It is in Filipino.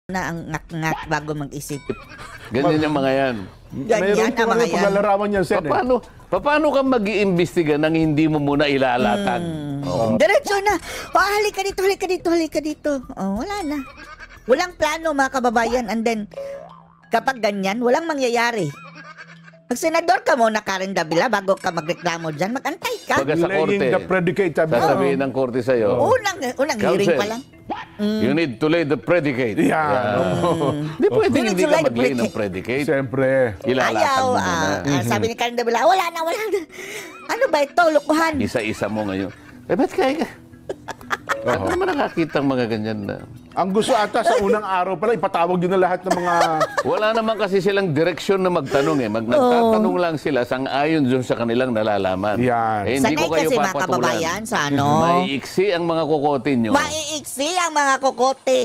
na ang ngak-ngak bago mag-isip. Ganyan yung mga yan. Ganyan ang mga yan. Paglalarawan niya, Sen. Paano ka mag-iimbestiga nang hindi mo muna ilalatan? Diretso na. Halika dito, halika dito, halika dito. Wala na. Walang plano mga kababayan. And then, kapag ganyan, walang mangyayari. Pag senador ka muna, Karen Davila, bago ka magreklamo dyan, mag-antay ka. Baga sa korte, Laying the predicate, sabi. sasabihin ng korte sa'yo, Unang hearing pa lang. you need to lay the predicate. Yeah. Di pwede You need hindi to ka lay the mag-lay ng predicate. predicate. Siyempre. Ilalatan Ayaw. mo muna. Sabi ni Karen Davila, wala na. Ano ba ito? Lukuhan. Isa-isa mo ngayon. Ba't kaya ka? Ano naman nakakita ang mga ganyan na? Ang gusto ata sa unang araw pala, ipatawag yun na lahat ng mga... Wala naman kasi silang direksyon na magtanong eh. Nagtatanong lang sila sang-ayon dun sa kanilang nalalaman. Yan. Hindi Sanay ko kayo kasi mga papatulan. kababayan sa ano. Maiiksi ang mga kukote nyo. Maiiksi ang mga kokote.